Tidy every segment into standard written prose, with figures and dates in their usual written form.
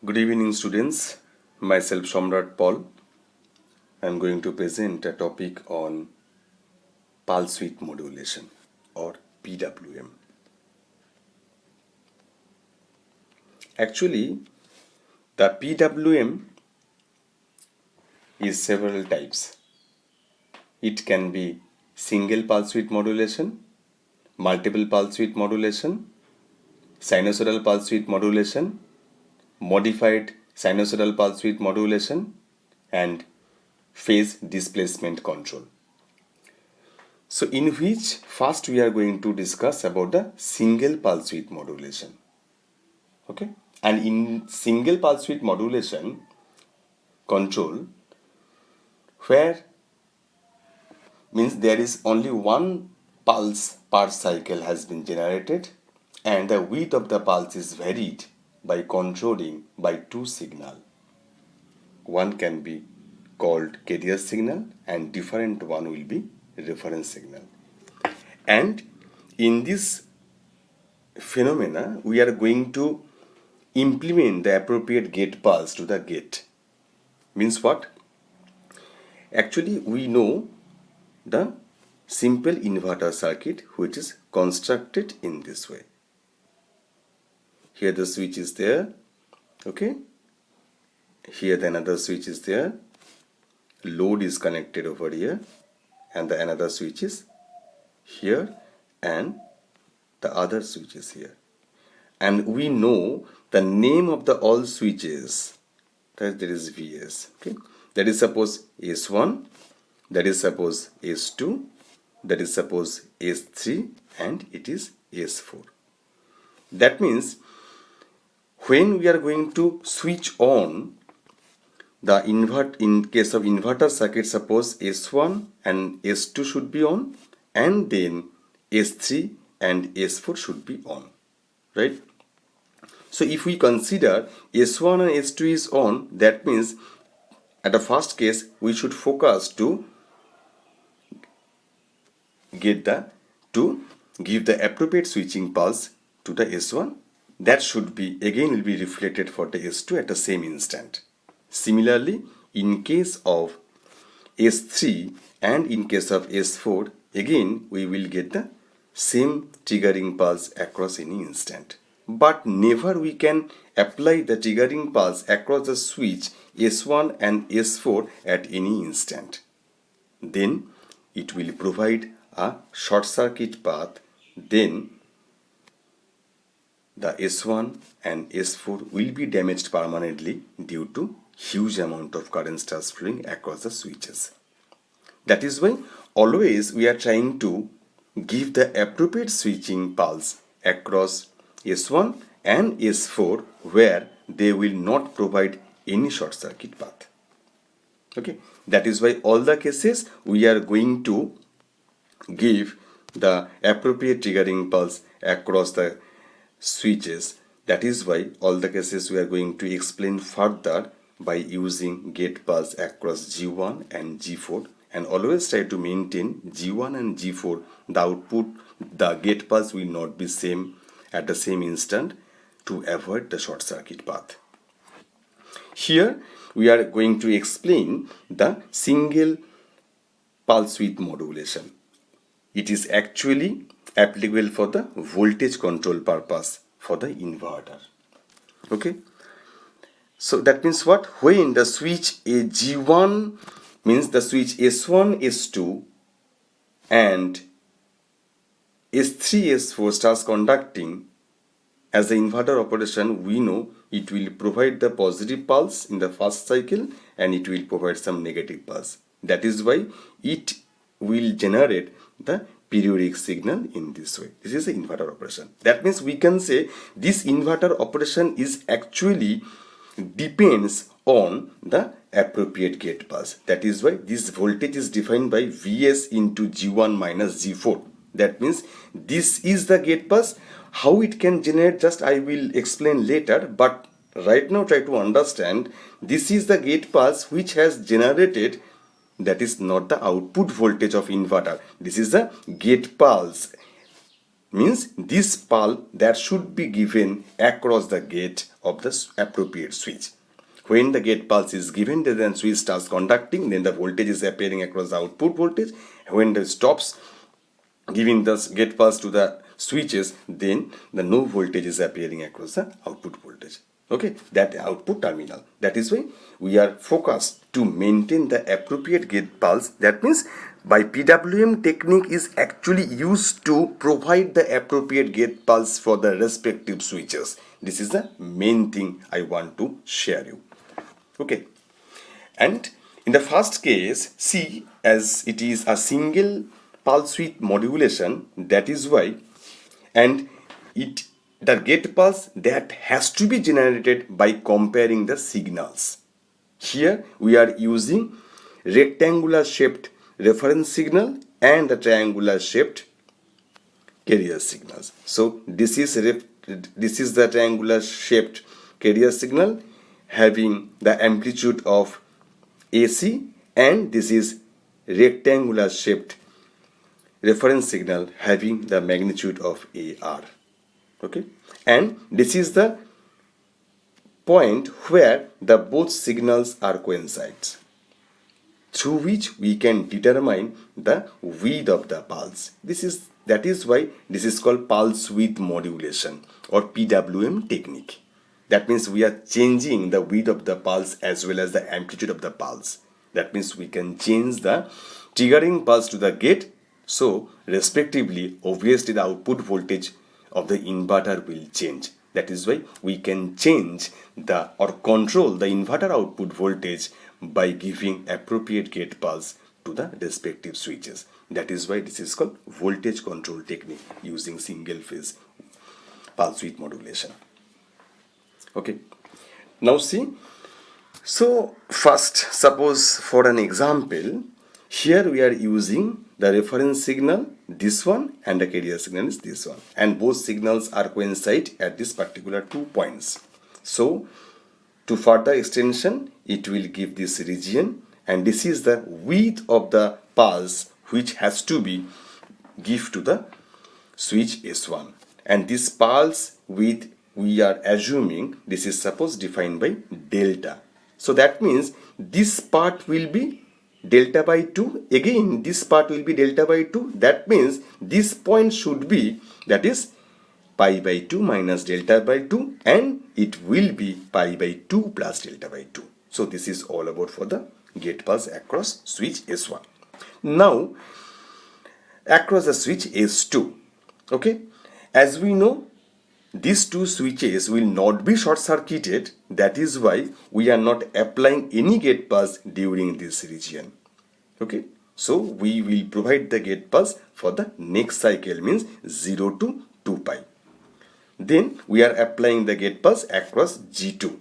Good evening, students. Myself, Shamrat Paul. I am going to present a topic on pulse width modulation or PWM. Actually, the PWM is several types. It can be single pulse width modulation, multiple pulse width modulation, sinusoidal pulse width modulation, modified sinusoidal pulse width modulation, and phase displacement control. So in which first we are going to discuss about the single pulse width modulation. Okay, and in single pulse width modulation control, where means there is only one pulse per cycle has been generated and the width of the pulse is varied by controlling by two signal. One can be called carrier signal and different one will be reference signal. And in this phenomena we are going to implement the appropriate gate pulse to the gate. Means what? Actually we know the simple inverter circuit which is constructed in this way. Here the switch is there, okay, here the another switch is there, load is connected over here, and the another switch is here and the other switch is here. And we know the name of the all switches, that there is Vs, okay, that is suppose S1, that is suppose S2, that is suppose S3, and it is S4. That means when we are going to switch on the in case of inverter circuit, suppose S1 and S2 should be on, and then S3 and S4 should be on, right? So if we consider S1 and S2 is on, that means at the first case we should focus to give the appropriate switching pulse to the S1. That should be again will be reflected for the S2 at the same instant. Similarly, in case of S3 and in case of S4, again we will get the same triggering pulse across any instant. But never we can apply the triggering pulse across the switch S1 and S4 at any instant. Then it will provide a short circuit path. Then the S1 and S4 will be damaged permanently due to huge amount of current starts flowing across the switches. That is why always we are trying to give the appropriate switching pulse across S1 and S4 where they will not provide any short circuit path. Okay, that is why all the cases we are going to give the appropriate triggering pulse across the switches. That is why all the cases we are going to explain further by using gate pulse across G1 and G4, and always try to maintain G1 and G4. The output, the gate pulse will not be same at the same instant to avoid the short circuit path. Here we are going to explain the single pulse width modulation. It is actually applicable for the voltage control purpose for the inverter. Okay, so that means what? When the switch a G1 means the switch S1, S2 and S3, S4 starts conducting as the inverter operation, we know it will provide the positive pulse in the first cycle and it will provide some negative pulse. That is why it will generate the periodic signal in this way. This is the inverter operation. That means we can say this inverter operation is actually depends on the appropriate gate pulse. That is why this voltage is defined by Vs into G1 minus G4. That means this is the gate pulse. How it can generate, just I will explain later, but right now try to understand this is the gate pulse which has generated. That is not the output voltage of inverter. This is the gate pulse means this pulse that should be given across the gate of the appropriate switch. When the gate pulse is given, then switch starts conducting, then the voltage is appearing across the output voltage. When it stops giving the gate pulse to the switches, then the no voltage is appearing across the output voltage. Okay, that output terminal. That is why we are focused to maintain the appropriate gate pulse. That means by PWM technique is actually used to provide the appropriate gate pulse for the respective switches. This is the main thing I want to share you. Okay, and in the first case, see, as it is a single pulse width modulation, that is why, and the gate pulse that has to be generated by comparing the signals. Here we are using rectangular shaped reference signal and the triangular shaped carrier signals. So this is the triangular shaped carrier signal having the amplitude of AC, and this is rectangular shaped reference signal having the magnitude of AR. Okay, and this is the point where the both signals are coincides, through which we can determine the width of the pulse. That is why this is called pulse width modulation or PWM technique. That means we are changing the width of the pulse as well as the amplitude of the pulse. That means we can change the triggering pulse to the gate. So respectively, obviously the output voltage of the inverter will change. That is why we can change or control the inverter output voltage by giving appropriate gate pulse to the respective switches. That is why this is called voltage control technique using single phase pulse width modulation. Okay, now see, so first suppose for an example, here we are using the reference signal, this one, and the carrier signal is this one, and both signals are coincide at this particular 2 points. So to further extension, it will give this region, and this is the width of the pulse which has to be give to the switch S1, and this pulse width we are assuming this is suppose defined by delta. So that means this part will be delta by 2, again this part will be delta by 2. That means this point should be, that is pi by 2 minus delta by 2, and it will be pi by 2 plus delta by 2. So this is all about for the gate pulse across switch S1. Now across the switch S2, okay, as we know these two switches will not be short circuited. That is why we are not applying any gate pulse during this region. Okay, so we will provide the gate pulse for the next cycle, means 0 to 2 pi. Then we are applying the gate pulse across G2.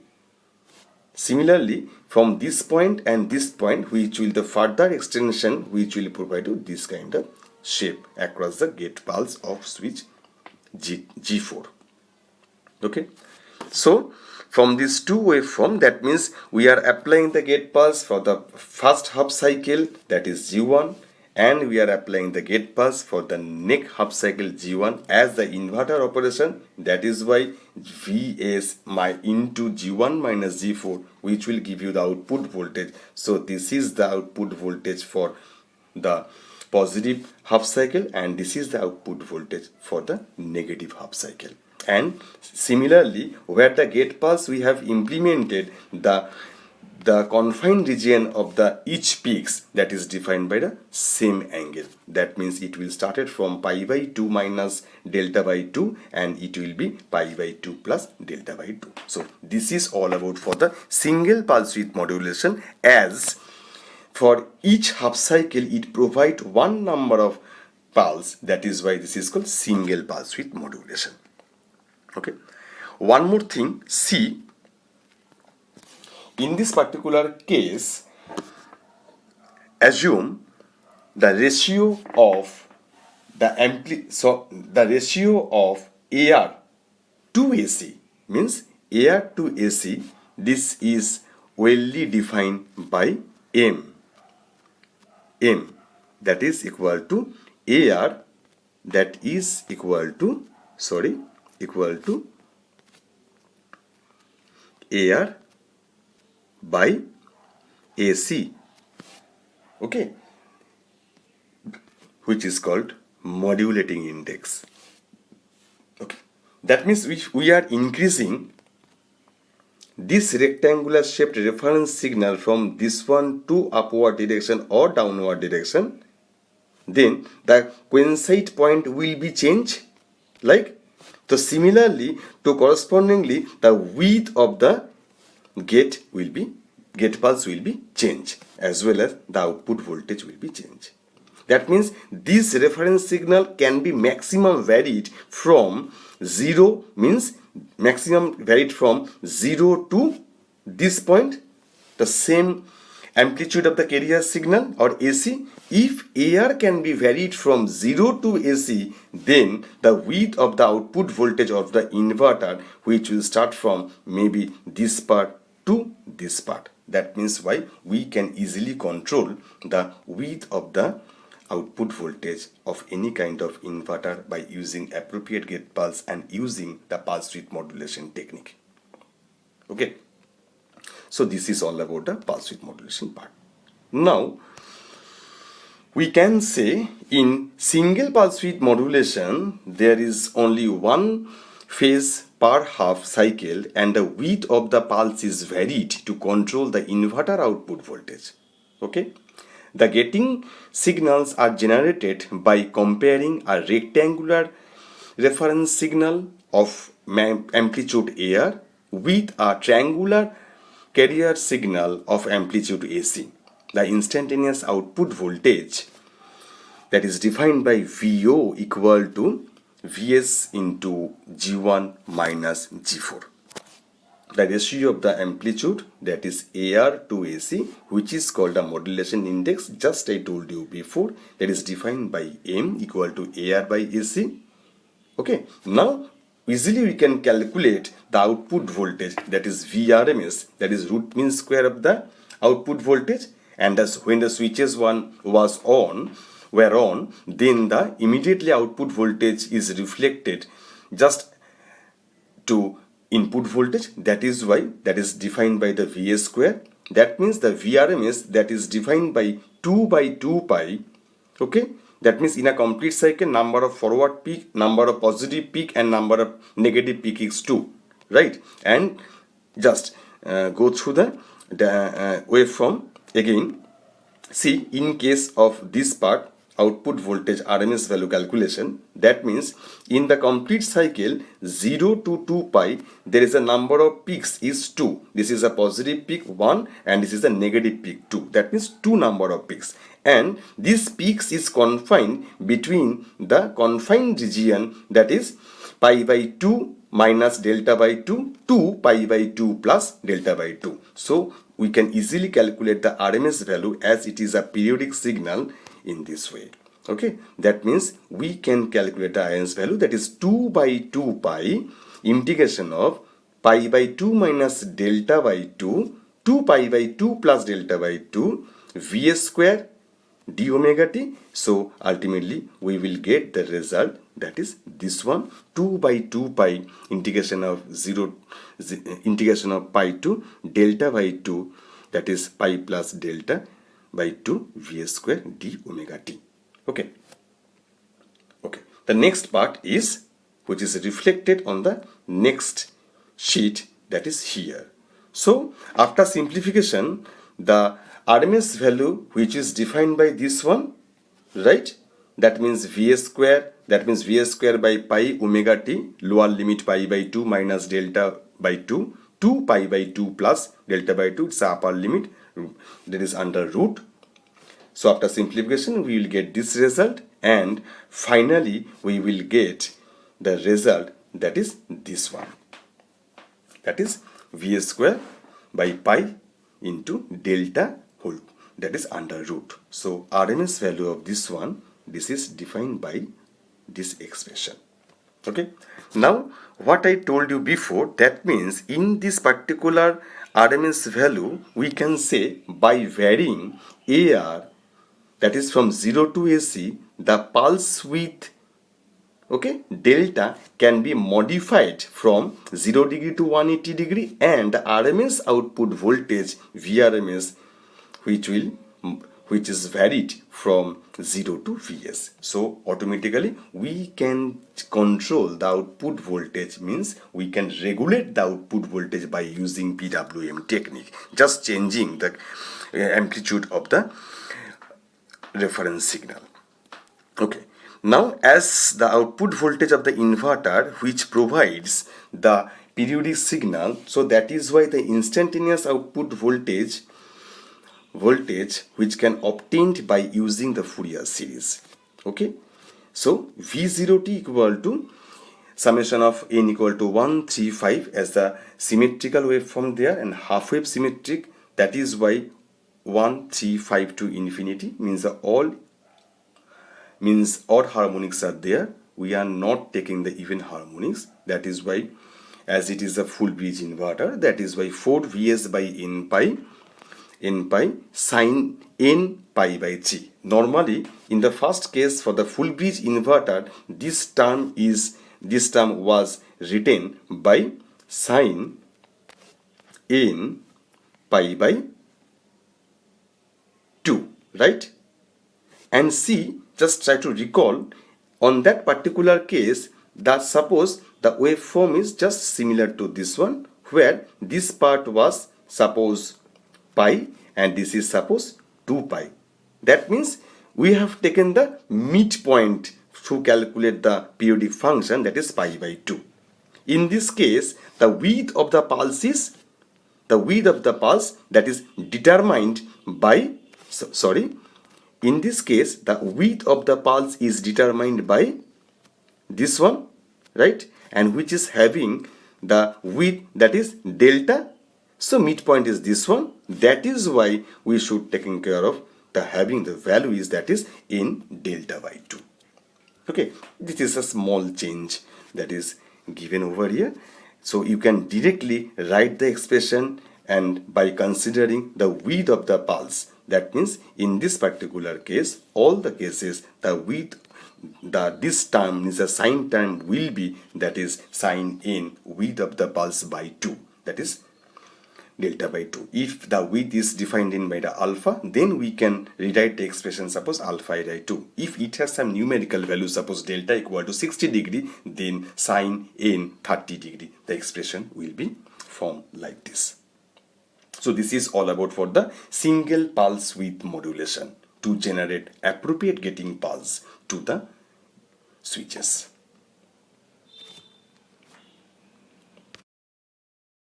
Similarly, from this point and this point, which will the further extension, which will provide you this kind of shape across the gate pulse of switch G4. Okay, so from this two waveform, that means we are applying the gate pulse for the first half cycle, that is G1, and we are applying the gate pulse for the next half cycle G1 as the inverter operation. That is why Vs into G1 minus G4, which will give you the output voltage. So this is the output voltage for the positive half cycle, and this is the output voltage for the negative half cycle. And similarly, where the gate pulse we have implemented the confined region of the each peaks, that is defined by the same angle. That means it will started from pi by 2 minus delta by 2, and it will be pi by 2 plus delta by 2. So this is all about for the single pulse width modulation. As for each half cycle it provides one number of pulse, that is why this is called single pulse width modulation. Okay, one more thing, see, in this particular case, assume the ratio of the ratio of AR to AC, means AR to AC, this is wellly defined by M, that is equal to AR that is equal to AR by AC, okay, which is called modulating index. Okay, that means we are increasing this rectangular shaped reference signal from this one to upward direction or downward direction, then the coincide point will be changed, like, so similarly to correspondingly the width of the gate pulse will be changed, as well as the output voltage will be changed. That means this reference signal can be maximum varied from 0, means maximum varied from 0 to this point, the same amplitude of the carrier signal or AC. If AR can be varied from 0 to AC, then the width of the output voltage of the inverter, which will start from maybe this part to this part. That means why we can easily control the width of the output voltage of any kind of inverter by using appropriate gate pulse and using the pulse width modulation technique. Okay, so this is all about the pulse width modulation part. Now we can say in single pulse width modulation there is only one phase per half cycle and the width of the pulse is varied to control the inverter output voltage. Okay, the gating signals are generated by comparing a rectangular reference signal of amplitude AR with a triangular carrier signal of amplitude AC. The instantaneous output voltage, that is defined by VO, equal to Vs into G1 minus G4. The ratio of the amplitude, that is AR to AC, which is called a modulation index, just I told you before, that is defined by M equal to AR by AC. Okay, now easily we can calculate the output voltage, that is VRMS, that is root mean square of the output voltage, and as when the switches were on, then the immediately output voltage is reflected just to input voltage. That is why that is defined by the VS square. That means the VRMS, that is defined by 2 by 2 pi. Okay, that means in a complete cycle, number of forward peak, number of positive peak, and number of negative peak is 2, right? And just go through the waveform again. See, in case of this part, output voltage RMS value calculation, that means in the complete cycle 0 to 2 pi, there is a number of peaks is 2. This is a positive peak 1 and this is a negative peak 2. That means 2 number of peaks, and this peaks is confined between the confined region, that is pi by 2 minus delta by 2 to pi by 2 plus delta by 2. So we can easily calculate the RMS value as it is a periodic signal in this way. Okay, that means we can calculate the RMS value, that is 2 by 2 pi integration of pi by 2 minus delta by 2 to pi by 2 plus delta by 2 Vs square d omega t. So ultimately we will get the result, that is this one, 2 by 2 pi integration of integration of pi to delta by 2, that is pi plus delta by 2 Vs square d omega t. Okay. Okay. The next part is, which is reflected on the next sheet, that is here. So after simplification, the RMS value, which is defined by this one, right? That means Vs square, that means Vs square by pi omega t, lower limit pi by 2 minus delta by 2 to pi by 2 plus delta by 2, it's upper limit, that is under root. So after simplification we will get this result, and finally we will get the result, that is this one, that is Vs square by pi into delta whole, that is under root. So RMS value of this one, this is defined by this expression. Okay, now what I told you before, that means in this particular RMS value we can say by varying AR, that is from 0 to AC, the pulse width Okay, delta can be modified from 0 degree to 180 degree, and the RMS output voltage VRMS which is varied from 0 to Vs. So automatically we can control the output voltage, means we can regulate the output voltage by using PWM technique, just changing the amplitude of the reference signal. Okay, now as the output voltage of the inverter which provides the periodic signal, so that is why the instantaneous output voltage which can obtained by using the Fourier series. Okay, so V0t equal to summation of n equal to 135 as the symmetrical waveform there, and half wave symmetric, that is why 135 to infinity means odd harmonics are there. We are not taking the even harmonics. That is why, as it is a full bridge inverter, that is why 4 Vs by n pi sine n pi by g. Normally, in the first case for the full bridge inverter, this term was written by sine n pi by 2, right? And see, just try to recall, on that particular case, that suppose the waveform is just similar to this one, where this part was suppose pi and this is suppose 2 pi. That means we have taken the midpoint to calculate the periodic function, that is pi by 2. In this case, the width of the pulse that is determined by, in this case, the width of the pulse is determined by this one, right? And which is having the width, that is delta. So midpoint is this one. That is why we should taking care of the having the value is, that is in delta by 2. Okay, this is a small change that is given over here. So you can directly write the expression, and by considering the width of the pulse, that means in this particular case, all the cases, the width, this term is a sine term will be, that is sine n width of the pulse by 2, that is delta by 2. If the width is defined in by the alpha, then we can rewrite the expression suppose alpha by 2. If it has some numerical value, suppose delta equal to 60 degree, then sine n 30 degree, the expression will be formed like this. So this is all about for the single pulse width modulation to generate appropriate gating pulse to the switches.